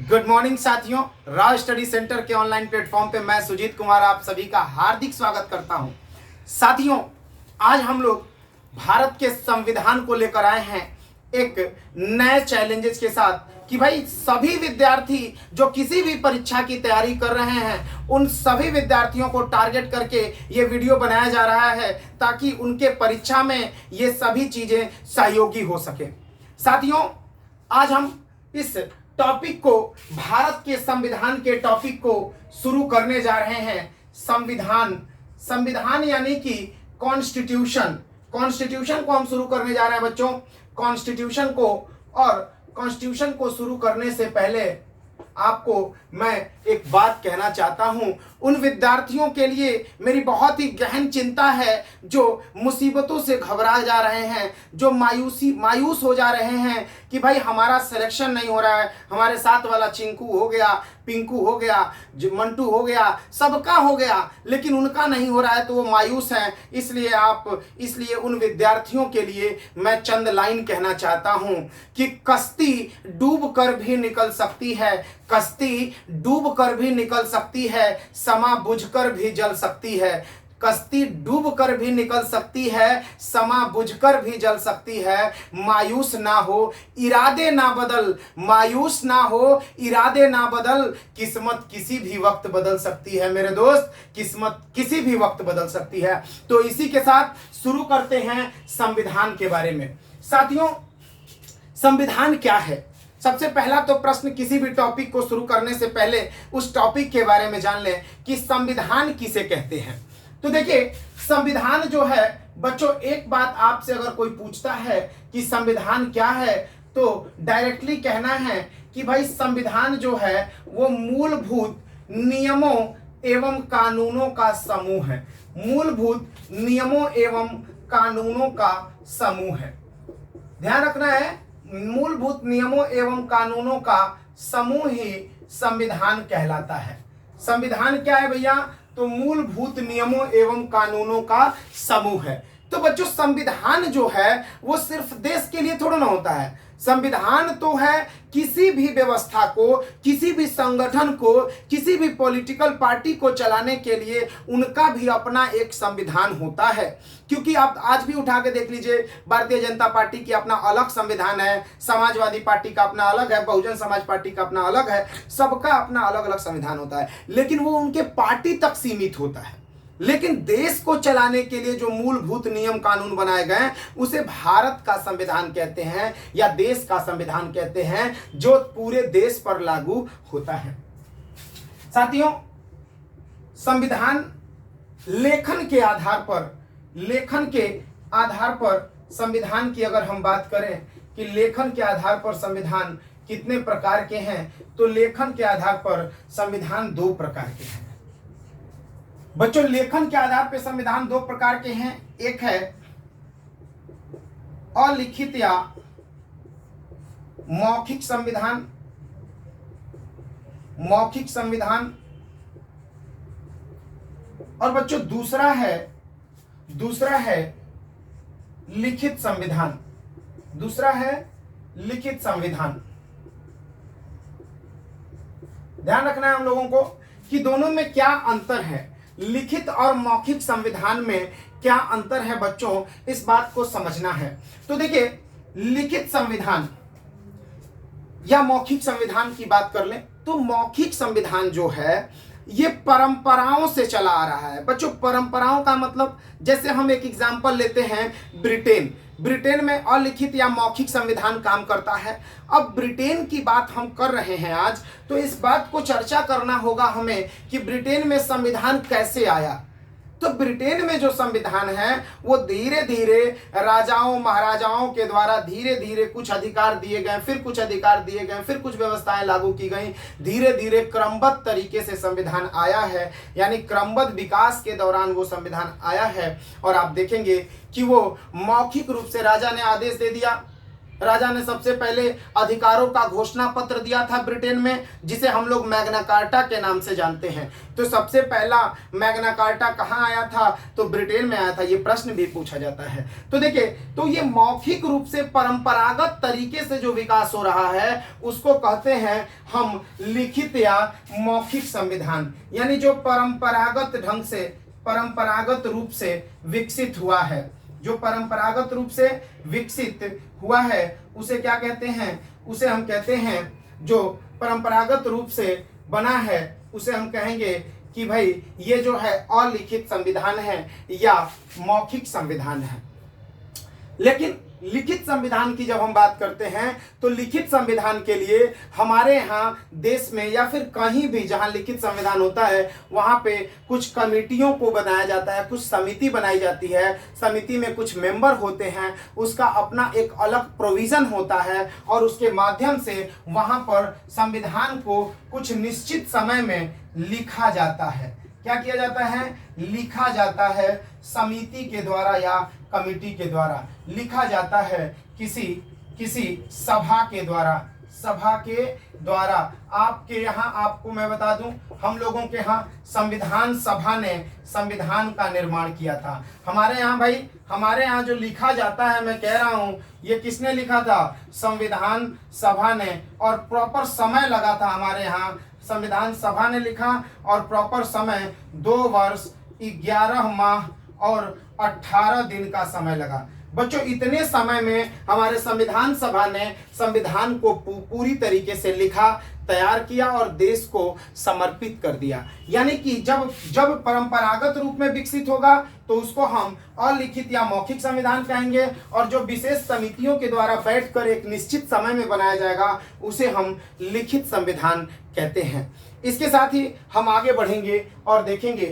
Good morning साथियों, Rao study centre के online platform पे मैं सुजीत कुमार आप सभी का हार्दिक स्वागत करता हूं। साथियों, आज हम लोग भारत के संविधान को लेकर आए हैं एक नए चैलेंजेस के साथ कि भाई सभी विद्यार्थी जो किसी भी परीक्षा की तैयारी कर रहे हैं उन सभी विद्यार्थियों को टारगेट करके ये वीडियो बनाया जा रहा है ताकि उनके परीक्षा में ये सभी चीजें सहयोगी हो सके। साथियों, आज हम इस टॉपिक को, भारत के संविधान के टॉपिक को शुरू करने जा रहे हैं। संविधान यानी कि कॉन्स्टिट्यूशन को हम शुरू करने जा रहे हैं बच्चों। कॉन्स्टिट्यूशन को शुरू करने से पहले आपको मैं एक बात कहना चाहता हूं। उन विद्यार्थियों के लिए मेरी बहुत ही गहन चिंता है जो मुसीबतों से घबरा जा रहे हैं, जो मायूस हो जा रहे हैं कि भाई हमारा सिलेक्शन नहीं हो रहा है, हमारे साथ वाला चिंकू हो गया, पिंकू हो गया, मंटू हो गया, सबका हो गया, लेकिन उनका नहीं हो रहा है तो वो मायूस हैं। इसलिए उन विद्यार्थियों के लिए मैं चंद लाइन कहना चाहता हूं कि कश्ती डूब कर भी निकल सकती है, कश्ती डूब कर भी निकल सकती है, समा बुझकर भी जल सकती है। कश्ती डूब कर भी निकल सकती है, समा बुझकर भी जल सकती है। मायूस ना हो, इरादे ना बदल, मायूस ना हो, इरादे ना बदल, किस्मत किसी भी वक्त बदल सकती है मेरे दोस्त, किस्मत किसी भी वक्त बदल सकती है। तो इसी के साथ शुरू करते हैं संविधान के बारे में। साथियों, संविधान क्या है? सबसे पहला तो प्रश्न, किसी भी टॉपिक को शुरू करने से पहले उस टॉपिक के बारे में जान लें कि संविधान किसे कहते हैं। तो देखिए, संविधान जो है बच्चों, एक बात आपसे अगर कोई पूछता है कि संविधान क्या है तो डायरेक्टली कहना है कि भाई संविधान जो है वो मूलभूत नियमों एवं कानूनों का समूह है। मूलभूत नियमों एवं कानूनों का समूह है। ध्यान रखना है, मूलभूत नियमों एवं कानूनों का समूह ही संविधान कहलाता है। संविधान क्या है भैया? तो मूलभूत नियमों एवं कानूनों का समूह है। तो बच्चों, संविधान जो है वो सिर्फ देश के लिए थोड़ा ना होता है। संविधान तो है किसी भी व्यवस्था को, किसी भी संगठन को, किसी भी पॉलिटिकल पार्टी को चलाने के लिए उनका भी अपना एक संविधान होता है। क्योंकि आप आज भी उठा के देख लीजिए, भारतीय जनता पार्टी की अपना अलग संविधान है, समाजवादी पार्टी का अपना अलग है, बहुजन समाज पार्टी का अपना अलग है, सबका अपना अलग अलग संविधान होता है, लेकिन वो उनके पार्टी तक सीमित होता है। लेकिन देश को चलाने के लिए जो मूलभूत नियम कानून बनाए गए उसे भारत का संविधान कहते हैं या देश का संविधान कहते हैं, जो पूरे देश पर लागू होता है। साथियों, संविधान लेखन के आधार पर संविधान की अगर हम बात करें कि लेखन के आधार पर संविधान कितने प्रकार के हैं, तो लेखन के आधार पर संविधान 2 प्रकार के हैं। बच्चों, लेखन के आधार पर संविधान 2 प्रकार के हैं। एक है अलिखित या मौखिक संविधान, और बच्चों दूसरा है लिखित संविधान। ध्यान रखना है हम लोगों को कि दोनों में क्या अंतर है, लिखित और मौखिक संविधान में क्या अंतर है बच्चों, इस बात को समझना है। तो देखिए, लिखित संविधान या मौखिक संविधान की बात कर लें तो मौखिक संविधान जो है ये परंपराओं से चला आ रहा है। बच्चों, परंपराओं का मतलब, जैसे हम एक एग्जांपल लेते हैं ब्रिटेन में अलिखित या मौखिक संविधान काम करता है। अब ब्रिटेन की बात हम कर रहे हैं आज, तो इस बात को चर्चा करना होगा हमें कि ब्रिटेन में संविधान कैसे आया। तो ब्रिटेन में जो संविधान है वो धीरे धीरे राजाओं महाराजाओं के द्वारा धीरे धीरे कुछ अधिकार दिए गए, फिर कुछ अधिकार दिए गए, फिर कुछ व्यवस्थाएं लागू की गई, धीरे धीरे क्रमबद्ध तरीके से संविधान आया है, यानी क्रमबद्ध विकास के दौरान वो संविधान आया है। और आप देखेंगे कि वो मौखिक रूप से राजा ने आदेश दे दिया, राजा ने सबसे पहले अधिकारों का घोषणा पत्र दिया था ब्रिटेन में, जिसे हम लोग मैग्ना कार्टा के नाम से जानते हैं। तो सबसे पहला मैग्ना कार्टा कहाँ आया था? तो ब्रिटेन में आया था। ये प्रश्न भी पूछा जाता है। तो देखिए, तो ये मौखिक रूप से परंपरागत तरीके से जो विकास हो रहा है उसको कहते हैं हम लिखित या मौखिक संविधान। यानी जो परंपरागत ढंग से, परंपरागत रूप से विकसित हुआ है, जो परंपरागत रूप से विकसित हुआ है उसे क्या कहते हैं? उसे हम कहते हैं, जो परंपरागत रूप से बना है उसे हम कहेंगे कि भाई ये जो है अलिखित संविधान है या मौखिक संविधान है। लेकिन लिखित संविधान की जब हम बात करते हैं तो लिखित संविधान के लिए हमारे यहाँ देश में या फिर कहीं भी जहाँ लिखित संविधान होता है वहाँ पे कुछ कमेटियों को बनाया जाता है, कुछ समिति बनाई जाती है, समिति में कुछ मेंबर होते हैं, उसका अपना एक अलग प्रोविज़न होता है और उसके माध्यम से वहाँ पर संविधान को कुछ निश्चित समय में लिखा जाता है। क्या किया जाता है? लिखा जाता है समिति के द्वारा या कमेटी के द्वारा, लिखा जाता है किसी सभा के द्वारा, सभा के द्वारा। आपके यहाँ, आपको मैं बता दूं, हम लोगों के यहाँ संविधान सभा ने संविधान का निर्माण किया था। हमारे यहाँ भाई, हमारे यहाँ जो लिखा जाता है, मैं कह रहा हूँ, ये किसने लिखा था? संविधान सभा ने। और प्रॉपर समय लगा था हमारे यहाँ, संविधान सभा ने लिखा और प्रॉपर समय 2 वर्ष 11 माह और 18 दिन का समय लगा। बच्चों, इतने समय में हमारे संविधान सभा ने संविधान को पूरी तरीके से लिखा, तैयार किया और देश को समर्पित कर दिया। यानी कि जब परंपरागत रूप में विकसित होगा तो उसको हम अलिखित या मौखिक संविधान कहेंगे, और जो विशेष समितियों के द्वारा बैठकर एक निश्चित समय में बनाया जाएगा उसे हम लिखित संविधान कहते हैं। इसके साथ ही हम आगे बढ़ेंगे और देखेंगे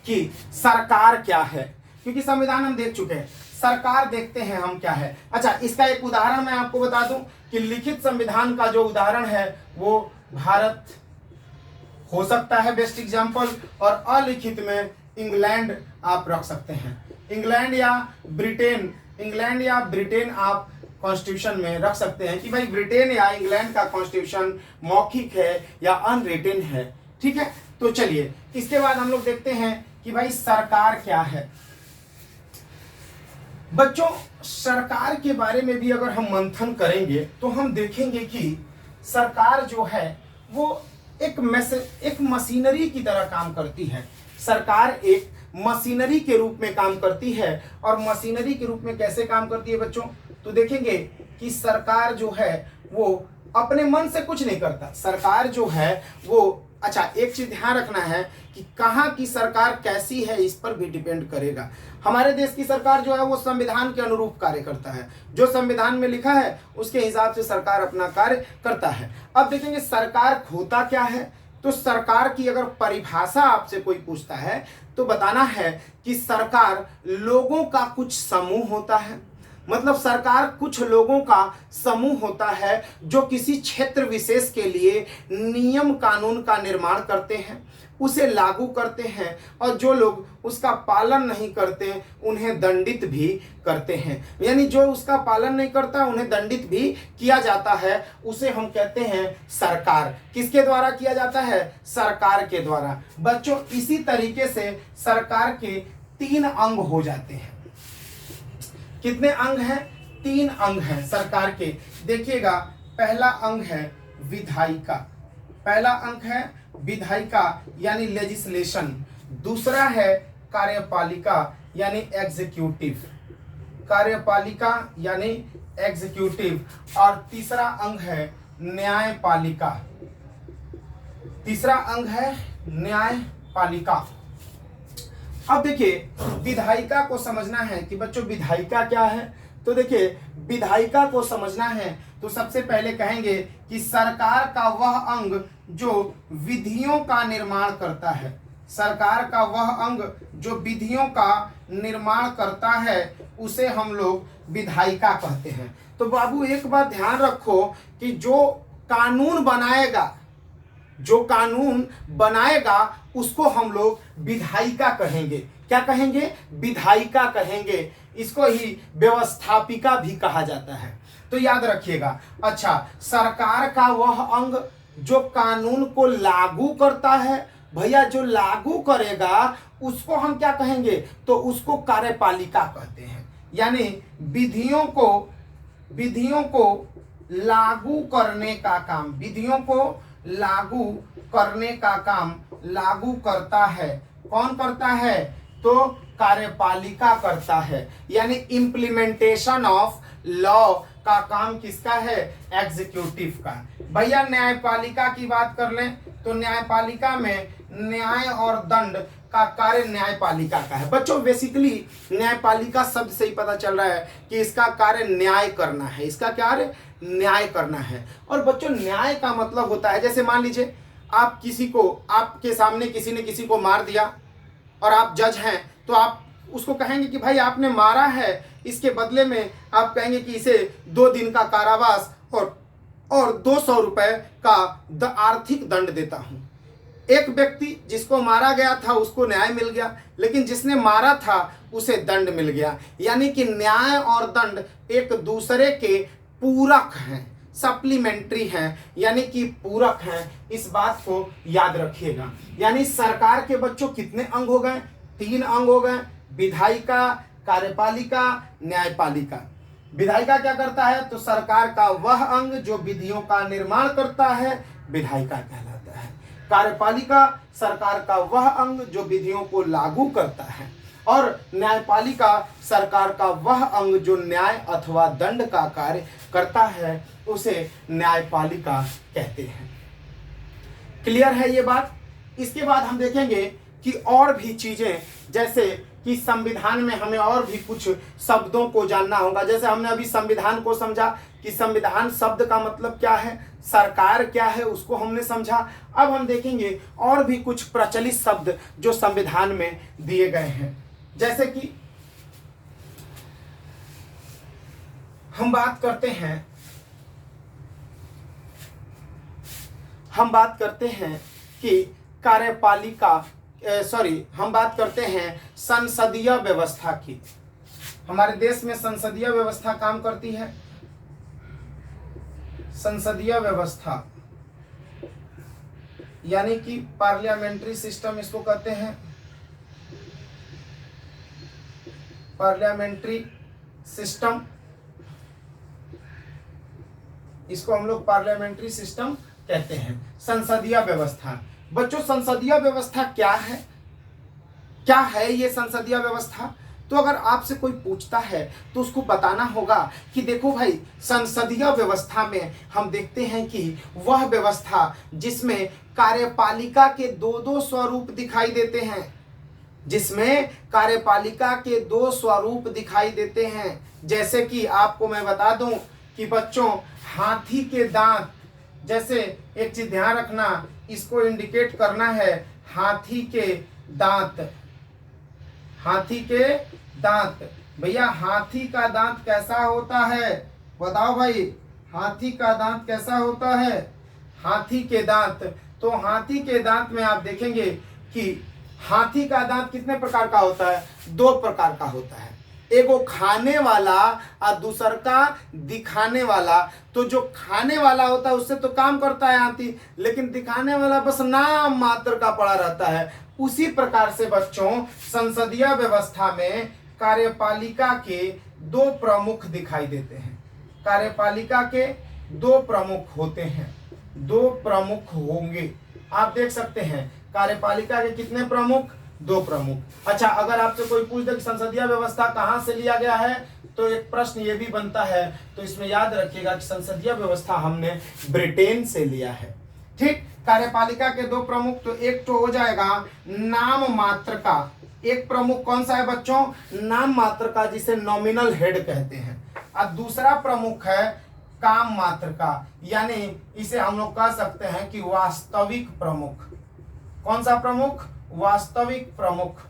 कि सरकार क्या है, क्योंकि संविधान हम देख चुके हैं, सरकार देखते हैं हम क्या है। अच्छा, इसका एक उदाहरण मैं आपको बता दूं कि लिखित संविधान का जो उदाहरण है वो भारत हो सकता है बेस्ट एग्जांपल, और अलिखित में इंग्लैंड आप रख सकते हैं। इंग्लैंड या ब्रिटेन आप कॉन्स्टिट्यूशन में रख सकते हैं कि भाई ब्रिटेन या इंग्लैंड का कॉन्स्टिट्यूशन मौखिक है या अनरिटन है। ठीक है, तो चलिए इसके बाद हम लोग देखते हैं कि भाई सरकार क्या है। बच्चों, सरकार के बारे में भी अगर हम मंथन करेंगे तो हम देखेंगे कि सरकार जो है वो एक मशीनरी की तरह काम करती है। सरकार एक मशीनरी के रूप में काम करती है। और मशीनरी के रूप में कैसे काम करती है बच्चों? तो देखेंगे कि सरकार जो है वो अपने मन से कुछ नहीं करता। सरकार जो है वो, अच्छा, एक चीज ध्यान रखना है कि कहाँ की सरकार कैसी है इस पर भी डिपेंड करेगा। हमारे देश की सरकार जो है वो संविधान के अनुरूप कार्य करता है, जो संविधान में लिखा है उसके हिसाब से सरकार अपना कार्य करता है। अब देखेंगे सरकार होता क्या है। तो सरकार की अगर परिभाषा आपसे कोई पूछता है तो बताना है कि सरकार लोगों का कुछ समूह होता है। मतलब सरकार कुछ लोगों का समूह होता है जो किसी क्षेत्र विशेष के लिए नियम कानून का निर्माण करते हैं, उसे लागू करते हैं, और जो लोग उसका पालन नहीं करते उन्हें दंडित भी करते हैं। यानी जो उसका पालन नहीं करता उन्हें दंडित भी किया जाता है, उसे हम कहते हैं सरकार। किसके द्वारा किया जाता है? सरकार के द्वारा। बच्चों, इसी तरीके से सरकार के 3 अंग हो जाते हैं। कितने अंग हैं? 3 अंग हैं सरकार के। देखिएगा, पहला अंग है विधायिका। पहला अंग है विधायिका यानी लेजिस्लेशन। दूसरा है कार्यपालिका यानी एग्जीक्यूटिव, कार्यपालिका यानी एग्जीक्यूटिव। और तीसरा अंग है न्यायपालिका। तीसरा अंग है न्यायपालिका। अब देखिए, विधायिका को समझना है कि बच्चों विधायिका क्या है। तो देखिए, विधायिका को समझना है तो सबसे पहले कहेंगे कि सरकार का वह अंग जो विधियों का निर्माण करता है। सरकार का वह अंग जो विधियों का निर्माण करता है उसे हम लोग विधायिका कहते हैं। तो बाबू एक बात ध्यान रखो कि जो कानून बनाएगा उसको हम लोग विधायिका कहेंगे। क्या कहेंगे? विधायिका कहेंगे। इसको ही व्यवस्थापिका भी कहा जाता है। तो याद रखिएगा। अच्छा, सरकार का वह अंग जो कानून को लागू करता है, भैया जो लागू करेगा उसको हम क्या कहेंगे, तो उसको कार्यपालिका कहते हैं। यानी विधियों को लागू करने का काम, विधियों को लागू करने का काम लागू करता है, कौन करता है, तो कार्यपालिका करता है। यानी इम्प्लीमेंटेशन ऑफ लॉ का काम किसका है, एग्जीक्यूटिव का। भैया न्यायपालिका की बात कर लें तो न्यायपालिका में न्याय और दंड का कार्य न्यायपालिका का है। बच्चों बेसिकली न्यायपालिका शब्द से ही पता चल रहा है कि इसका कार्य न्याय करना है, इसका कार्य न्याय करना है। और बच्चों न्याय का मतलब होता है, जैसे मान लीजिए आप किसी को, आपके सामने किसी ने किसी को मार दिया और आप जज हैं, तो आप उसको कहेंगे कि भाई आपने मारा है, इसके बदले में आप कहेंगे कि इसे 2 दिन का कारावास और 200 रुपए का आर्थिक दंड देता हूं। एक व्यक्ति जिसको मारा गया था उसको न्याय मिल गया, लेकिन जिसने मारा था उसे दंड मिल गया। यानी कि न्याय और दंड एक दूसरे के पूरक हैं, सप्लीमेंट्री हैं, यानी कि पूरक हैं। इस बात को याद रखिएगा। यानी सरकार के बच्चों कितने अंग हो गए, 3 अंग हो गए, विधायिका, कार्यपालिका, न्यायपालिका। विधायिका क्या करता है, तो सरकार का वह अंग जो विधियों का निर्माण करता है, विधायिका कहलाता है। कार्यपालिका सरकार का वह अंग जो विधियों को लागू करता है, और न्यायपालिका सरकार का वह अंग जो न्याय अथवा दंड का कार्य करता है, उसे न्यायपालिका कहते हैं। क्लियर है ये बात। इसके बाद हम देखेंगे कि और भी चीजें, जैसे कि संविधान में हमें और भी कुछ शब्दों को जानना होगा। जैसे हमने अभी संविधान को समझा कि संविधान शब्द का मतलब क्या है, सरकार क्या है, उसको हमने समझा। अब हम देखेंगे और भी कुछ प्रचलित शब्द जो संविधान में दिए गए हैं। जैसे कि हम बात करते हैं कि कार्यपालिका, हम बात करते हैं संसदीय व्यवस्था की। हमारे देश में संसदीय व्यवस्था काम करती है। संसदीय व्यवस्था यानी कि पार्लियामेंट्री सिस्टम इसको कहते हैं, पार्लियामेंट्री सिस्टम, इसको हम लोग पार्लियामेंट्री सिस्टम कहते हैं। संसदीय व्यवस्था, बच्चों संसदीय व्यवस्था क्या है ये संसदीय व्यवस्था। तो अगर आपसे कोई पूछता है तो उसको बताना होगा कि देखो भाई, संसदीय व्यवस्था में हम देखते हैं कि वह व्यवस्था जिसमें कार्यपालिका के 2 स्वरूप दिखाई देते हैं, जिसमें कार्यपालिका के 2 स्वरूप दिखाई देते हैं। जैसे कि आपको मैं बता दूं कि बच्चों हाथी के दांत, जैसे एक चीज ध्यान रखना, इसको इंडिकेट करना है, हाथी के दांत, हाथी के दांत। भैया हाथी का दांत कैसा होता है, बताओ भाई, हाथी का दांत कैसा होता है, हाथी के दांत। तो हाथी के दांत में आप देखेंगे कि हाथी का दांत कितने प्रकार का होता है, 2 प्रकार का होता है। एगो खाने वाला और दूसर का दिखाने वाला। तो जो खाने वाला होता है उससे तो काम करता है हाथी, लेकिन दिखाने वाला बस नाम मात्र का पड़ा रहता है। उसी प्रकार से बच्चों संसदीय व्यवस्था में कार्यपालिका के 2 प्रमुख दिखाई देते हैं। कार्यपालिका के 2 प्रमुख होते हैं, 2 प्रमुख होंगे। आप देख सकते हैं कार्यपालिका के कितने प्रमुख, 2 प्रमुख। अच्छा, अगर आपसे कोई पूछ दे कि संसदीय व्यवस्था कहां से लिया गया है, तो एक प्रश्न ये भी बनता है, तो इसमें याद रखिएगा कि संसदीय व्यवस्था हमने ब्रिटेन से लिया है। ठीक, कार्यपालिका के 2 प्रमुख, तो एक तो हो जाएगा नाम मात्र का। एक प्रमुख कौन सा है बच्चों, नाम मात्र का, जिसे नॉमिनल हेड कहते हैं। और दूसरा प्रमुख है काम मात्र का, यानी इसे हम लोग कह सकते हैं कि वास्तविक प्रमुख। कौन सा प्रमुख, वास्तविक प्रमुख।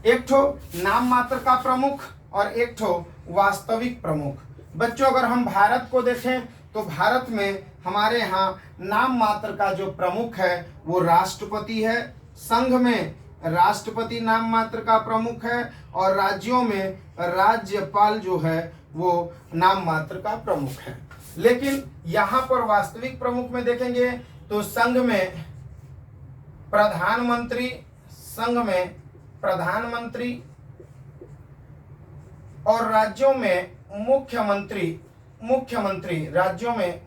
एक ठो नाम मात्र का प्रमुख और एक ठो वास्तविक प्रमुख। बच्चों अगर हम भारत को देखें तो भारत में हमारे यहाँ नाम मात्र का जो प्रमुख है वो राष्ट्रपति है। संघ में राष्ट्रपति नाम मात्र का प्रमुख है, और राज्यों में राज्यपाल जो है वो नाम मात्र का प्रमुख है। लेकिन यहाँ पर वास्तविक प्रमुख में देखेंगे तो संघ में प्रधानमंत्री और राज्यों में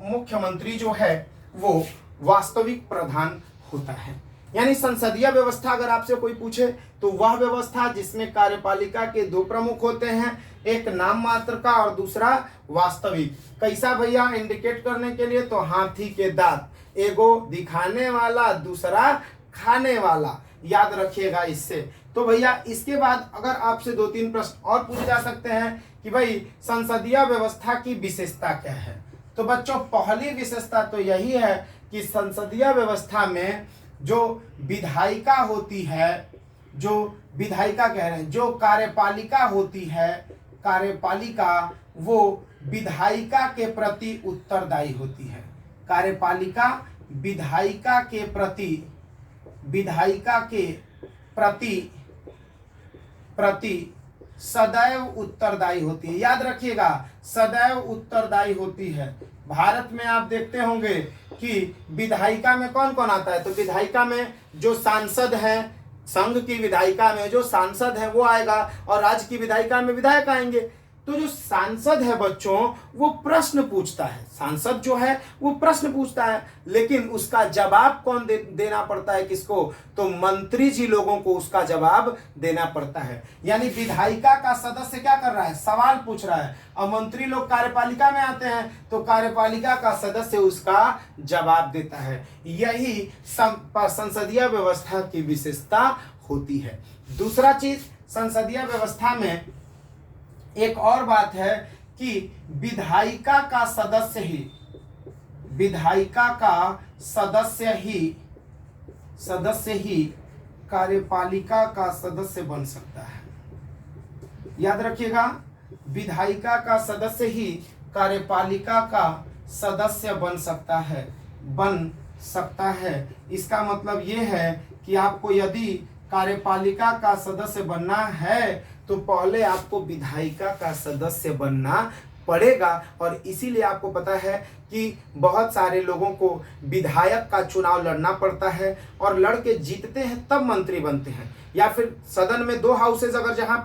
मुख्यमंत्री जो है वो वास्तविक प्रधान होता है। यानी संसदीय व्यवस्था अगर आपसे कोई पूछे तो वह व्यवस्था जिसमें कार्यपालिका के दो प्रमुख होते हैं, एक नाम मात्र का और दूसरा वास्तविक। कैसा भैया इंडिकेट करने के लिए, तो हाथी के दांत, एगो दिखाने वाला दूसरा खाने वाला, याद रखिएगा इससे। तो भैया इसके बाद अगर आपसे 2-3 प्रश्न और पूछे जा सकते हैं कि भाई संसदीय व्यवस्था की विशेषता क्या है, तो बच्चों पहली विशेषता तो यही है कि संसदीय व्यवस्था में जो विधायिका होती है, जो कार्यपालिका होती है, कार्यपालिका वो विधायिका के प्रति उत्तरदायी होती है। कार्यपालिका विधायिका के प्रति सदैव उत्तरदायी होती है। याद रखिएगा, सदैव उत्तरदायी होती है। भारत में आप देखते होंगे कि विधायिका में कौन कौन आता है, तो विधायिका में जो सांसद हैं, संघ की विधायिका में जो सांसद है वो आएगा और राज्य की विधायिका में विधायक आएंगे। तो जो सांसद है बच्चों वो प्रश्न पूछता है, सांसद जो है वो प्रश्न पूछता है, लेकिन उसका जवाब कौन देना पड़ता है, किसको, तो मंत्री जी लोगों को उसका जवाब देना पड़ता है। यानी विधायिका का सदस्य क्या कर रहा है, सवाल पूछ रहा है, और मंत्री लोग कार्यपालिका में आते हैं तो कार्यपालिका का सदस्य उसका जवाब देता है। यही संसदीय व्यवस्था की विशेषता होती है। दूसरा चीज संसदीय व्यवस्था में एक और बात है कि विधायिका का सदस्य ही कार्यपालिका का सदस्य बन सकता है। याद रखिएगा, विधायिका का सदस्य ही कार्यपालिका का सदस्य बन सकता है। इसका मतलब ये है कि आपको यदि कार्यपालिका का सदस्य बनना है तो पहले आपको विधायिका का सदस्य बनना पड़ेगा। और इसीलिए आपको पता है कि बहुत सारे लोगों को विधायक का चुनाव लड़ना पड़ता है और लड़के जीतते हैं तब मंत्री बनते हैं। या फिर सदन में 2 हाउसेज अगर जहाँ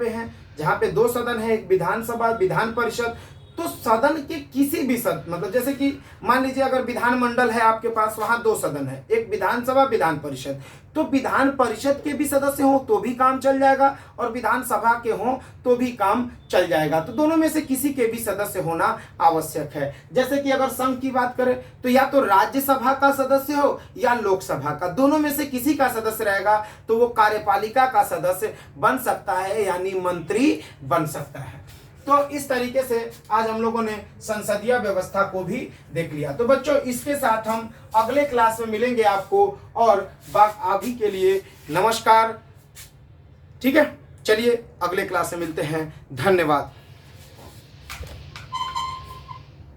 पे 2 सदन है, एक विधानसभा विधान परिषद, तो सदन के किसी भी मतलब जैसे कि मान लीजिए अगर विधानमंडल है आपके पास, वहां 2 सदन है, एक विधानसभा विधान परिषद, तो विधान परिषद के भी सदस्य हो तो भी काम चल जाएगा और विधानसभा के हो तो भी काम चल जाएगा। तो दोनों में से किसी के भी सदस्य होना आवश्यक है। जैसे कि अगर संघ की बात करें तो या तो राज्यसभा का सदस्य हो या लोकसभा का, दोनों में से किसी का सदस्य रहेगा तो वो कार्यपालिका का सदस्य बन सकता है, यानी मंत्री बन सकता है। तो इस तरीके से आज हम लोगों ने संसदीय व्यवस्था को भी देख लिया। तो बच्चों इसके साथ हम अगले क्लास में मिलेंगे आपको, और अभी के लिए नमस्कार। ठीक है, चलिए अगले क्लास में मिलते हैं। धन्यवाद।